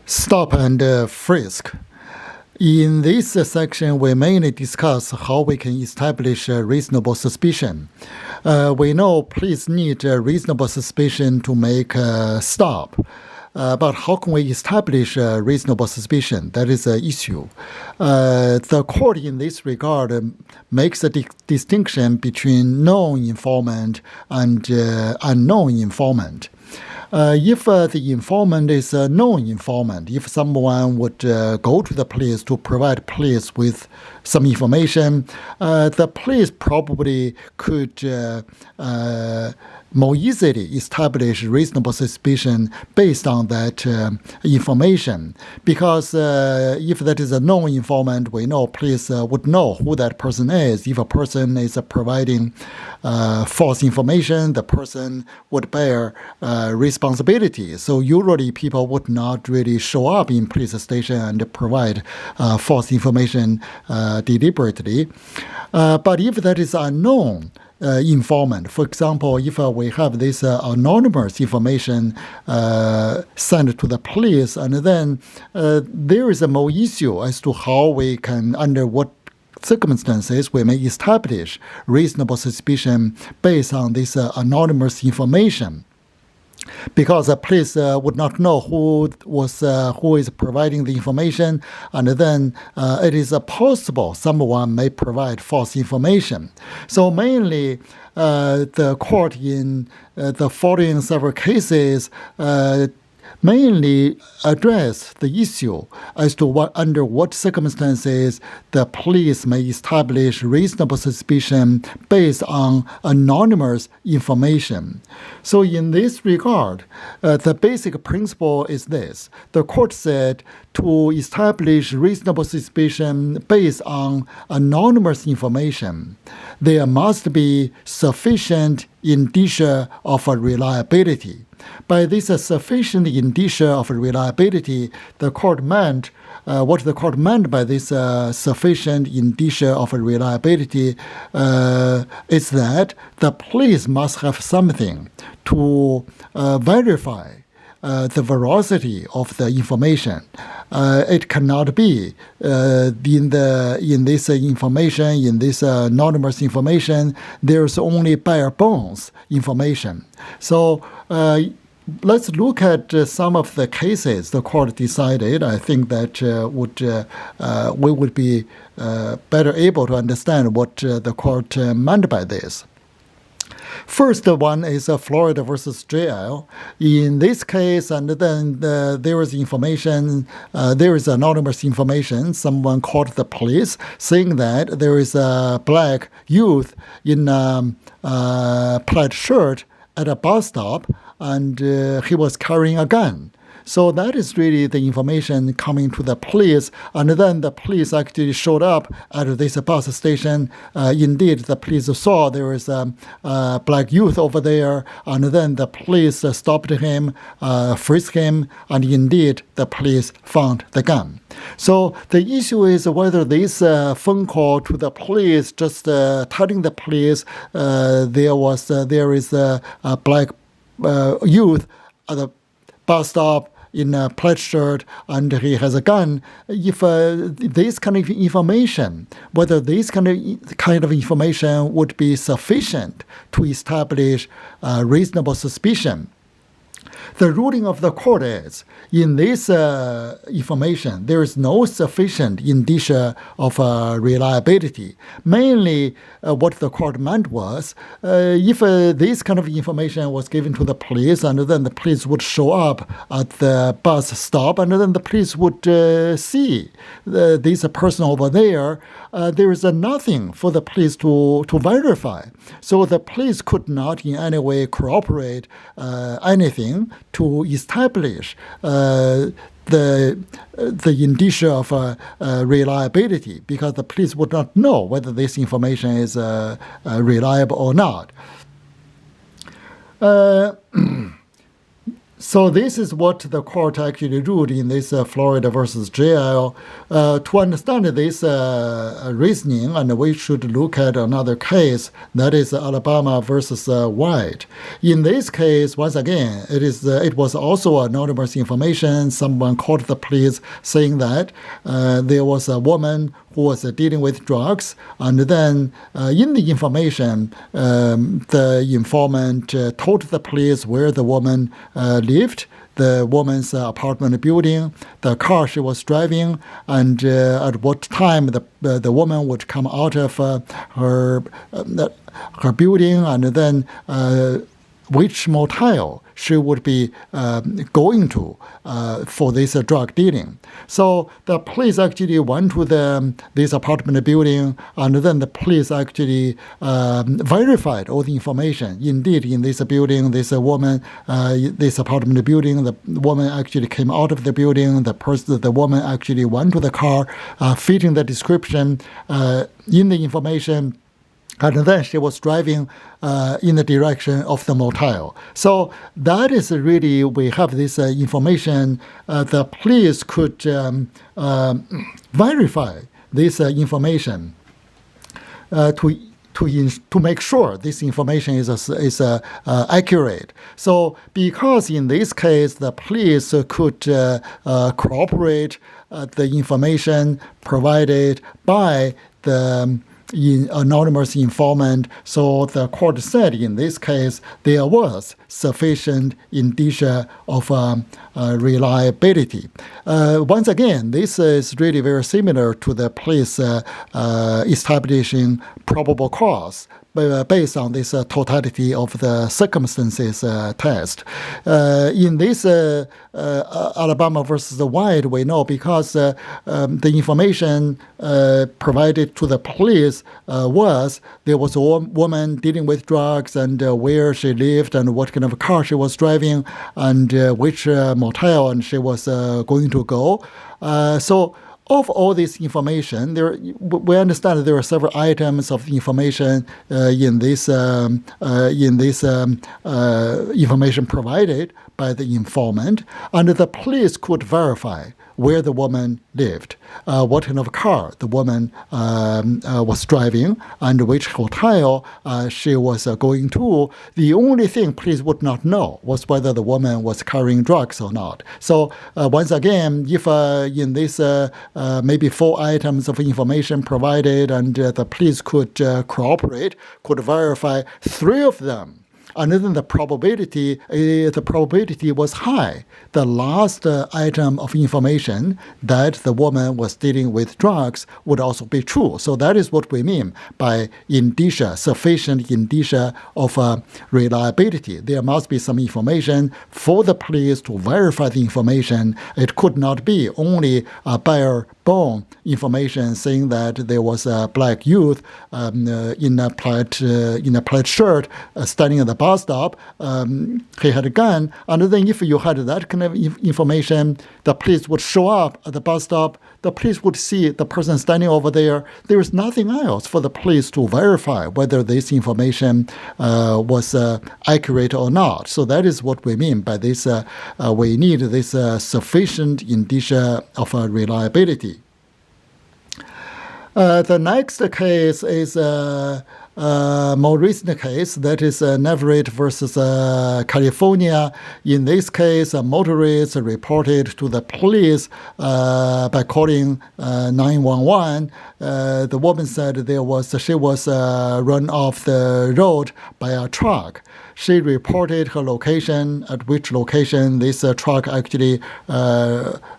Stop and frisk. In this section, we mainly discuss how we can establish a reasonable suspicion. We know police need a reasonable suspicion to make a stop. But how can we establish a reasonable suspicion? That is an issue. The court in this regard makes a distinction between known informant and unknown informant. If the informant is a known informant, if someone would go to the police to provide police with some information, the police probably could more easily establish reasonable suspicion based on that information. Because if that is a known informant, we know police would know who that person is. If a person is providing false information, the person would bear responsibility. So usually people would not really show up in police station and provide false information deliberately. But if that is unknown informant, for example, if we have this anonymous information sent to the police, and then there is a more issue as to how we can, under what circumstances we may establish reasonable suspicion based on this anonymous information. Because the police would not know who is providing the information, and then it is possible someone may provide false information. So mainly, the court in the following several cases mainly address the issue as to under what circumstances the police may establish reasonable suspicion based on anonymous information. So in this regard, the basic principle is this. The court said to establish reasonable suspicion based on anonymous information, there must be sufficient indicia of reliability. By this sufficient indicia of reliability, the court meant what the court meant by this sufficient indicia of reliability is that the police must have something to verify the veracity of the information. It cannot be in this information, in this anonymous information, there's only bare bones information. So let's look at some of the cases the court decided. I think that we would be better able to understand what the court meant by this. First one is Florida versus JL. In this case, and then there is information, there is anonymous information. Someone called the police saying that there is a black youth in a plaid shirt at a bus stop, and he was carrying a gun. So that is really the information coming to the police, and then the police actually showed up at this bus station. Indeed, the police saw there was a black youth over there, and then the police stopped him, frisked him, and indeed the police found the gun. So the issue is whether this phone call to the police, just telling the police there is a black youth at the bus stop in a plaid shirt and he has a gun, if this kind of information, whether this kind of information would be sufficient to establish reasonable suspicion. The ruling of the court is, in this information, there is no sufficient indicia of reliability. Mainly, what the court meant was, if this kind of information was given to the police, and then the police would show up at the bus stop, and then the police would see this person over there, there is nothing for the police to verify. So the police could not in any way corroborate anything to establish the indicia of reliability, because the police would not know whether this information is reliable or not. So this is what the court actually ruled in this Florida versus JL. To understand this reasoning, and we should look at another case, that is Alabama versus White. In this case, once again, it was also anonymous information. Someone called the police saying that there was a woman who was dealing with drugs, and then in the information, the informant told the police where the woman lived, the woman's apartment building, the car she was driving, and at what time the woman would come out of her building, and then which motel she would be going to for this drug dealing. So the police actually went to this apartment building, and then the police actually verified all the information. Indeed, in this building, this woman, this apartment building, the woman actually came out of the building. The woman actually went to the car, fitting the description in the information. And then she was driving in the direction of the motel. So that is really, we have this information. The police could verify this information to make sure this information is accurate. So because in this case the police could corroborate the information provided by the anonymous informant, so the court said in this case there was sufficient indicia of reliability. Once again, this is really very similar to the police establishing probable cause based on this totality of the circumstances test. In this Alabama versus White, we know because the information provided to the police was there was a woman dealing with drugs, and where she lived, and what kind of car she was driving, and which motel and she was going to go. So of all this information, we understand there are several items of information in this information provided by the informant, and the police could verify where the woman lived, what kind of car the woman was driving, and which hotel she was going to. The only thing police would not know was whether the woman was carrying drugs or not. So once again, if in this maybe 4 items of information provided, and the police could corroborate, could verify 3 of them, and then the probability was high. The last item of information that the woman was dealing with drugs would also be true. So that is what we mean by indicia, sufficient indicia of reliability. There must be some information for the police to verify the information. It could not be only bare bone information saying that there was a black youth in a plaid shirt standing at the bus stop. He had a gun, and then if you had that kind of information, the police would show up at the bus stop. The police would see the person standing over there. There is nothing else for the police to verify whether this information was accurate or not. So that is what we mean by this. We need this sufficient indicia of reliability. The next case is more recent case, that is Navarrete versus California. In this case, a motorist reported to the police by calling 911. The woman said she was run off the road by a truck. She reported her location, at which location this truck actually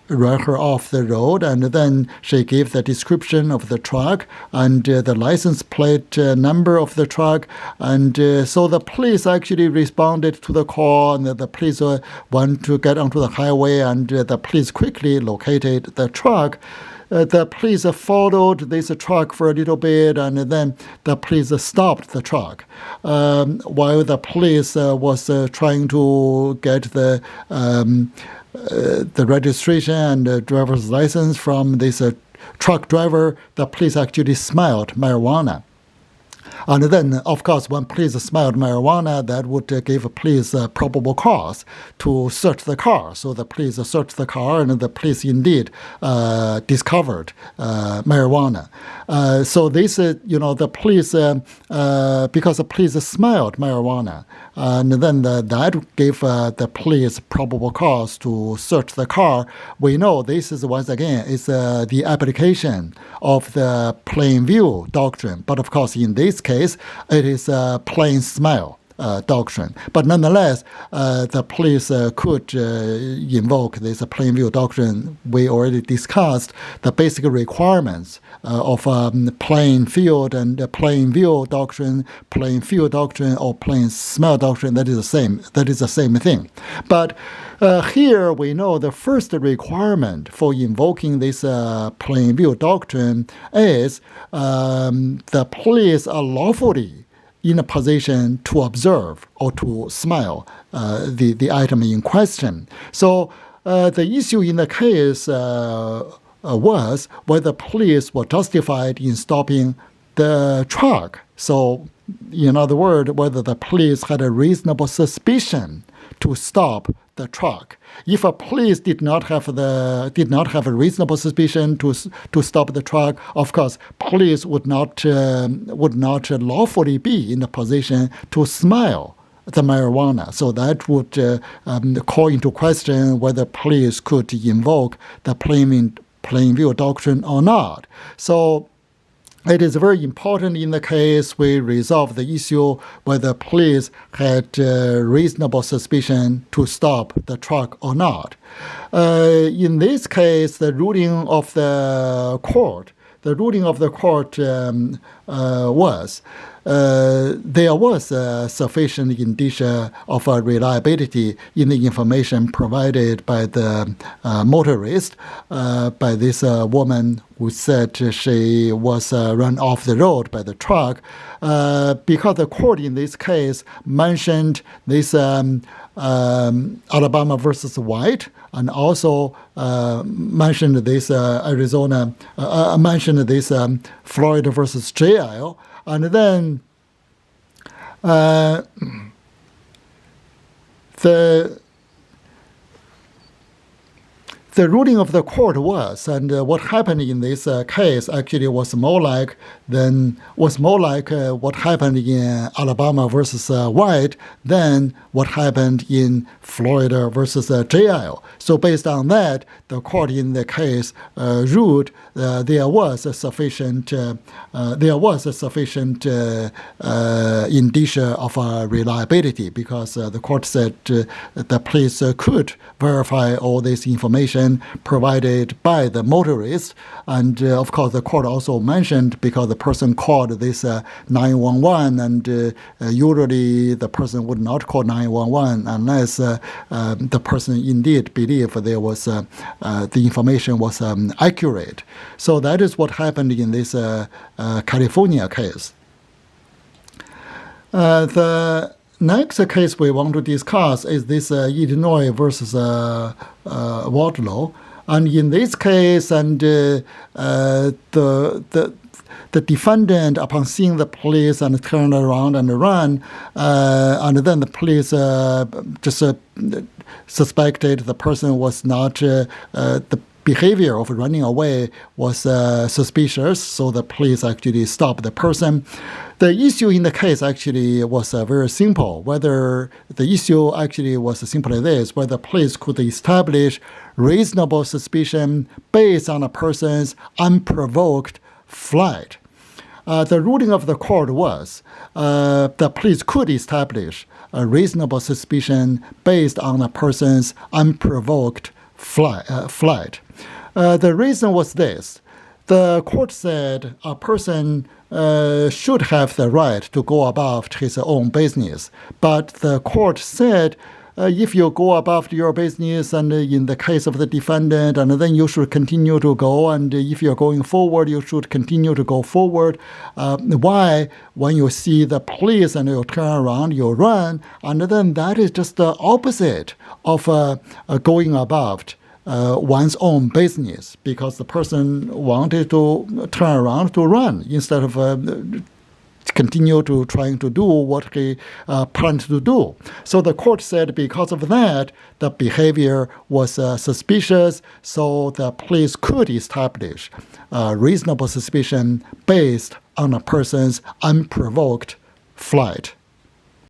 ran her off the road, and then she gave the description of the truck and the license plate number of the truck, and so the police actually responded to the call, and the police went to get onto the highway, and the police quickly located the truck. The police followed this truck for a little bit, and then the police stopped the truck. While the police was trying to get the registration and the driver's license from this truck driver, the police actually smelled marijuana. And then, of course, when police smelled marijuana, that would give police probable cause to search the car. So the police searched the car, and the police indeed discovered marijuana. So this, the police, because the police smelled marijuana, and then that gave the police probable cause to search the car. We know this is, once again, is the application of the plain view doctrine. But of course, in this case, it is plain smell doctrine. But nonetheless, the police could invoke this plain view doctrine. We already discussed the basic requirements of plain field and plain view doctrine, plain field doctrine, or plain smell doctrine. That is the same. That is the same thing. But here we know the first requirement for invoking this plain view doctrine is the police are lawfully in a position to observe or to smell the item in question. So the issue in the case was whether police were justified in stopping the truck. So, in other words, whether the police had a reasonable suspicion to stop the truck. If a police did not have a reasonable suspicion to stop the truck, of course, police would not lawfully be in the position to smell the marijuana. So that would call into question whether police could invoke the plain view doctrine or not. So it is very important in the case we resolve the issue whether police had reasonable suspicion to stop the truck or not. In this case, the ruling of the court was there was sufficient indicia of reliability in the information provided by the motorist, by this woman who said she was run off the road by the truck, because the court in this case mentioned this Alabama versus White, and also mentioned this mentioned this Florida versus JL, and then the ruling of the court was, and what happened in this case actually was more like what happened in Alabama versus White than what happened in Florida versus JL. So based on that, the court in the case ruled there was a sufficient indicia of reliability, because the court said the police could verify all this information provided by the motorist. And of course, the court also mentioned, because the person called this 911, and usually the person would not call 911 unless the person indeed believed there was the information was accurate. So that is what happened in this California case. The next case we want to discuss is this Illinois versus Wardlow. And in this case, and the defendant, upon seeing the police and turned around and ran, and then the police just suspected the person was not the behavior of running away was suspicious, so the police actually stopped the person. The issue in the case actually was very simple. Whether the issue actually was simply this, whether police could establish reasonable suspicion based on a person's unprovoked flight. The ruling of the court was the police could establish a reasonable suspicion based on a person's unprovoked flight. The reason was this. The court said a person should have the right to go about his own business. But the court said if you go about your business, and in the case of the defendant, and then you should continue to go, and if you're going forward, you should continue to go forward. Why? When you see the police and you turn around, you run, and then that is just the opposite of going about one's own business, because the person wanted to turn around to run instead of continue to trying to do what he planned to do. So the court said because of that, the behavior was suspicious, so the police could establish reasonable suspicion based on a person's unprovoked flight.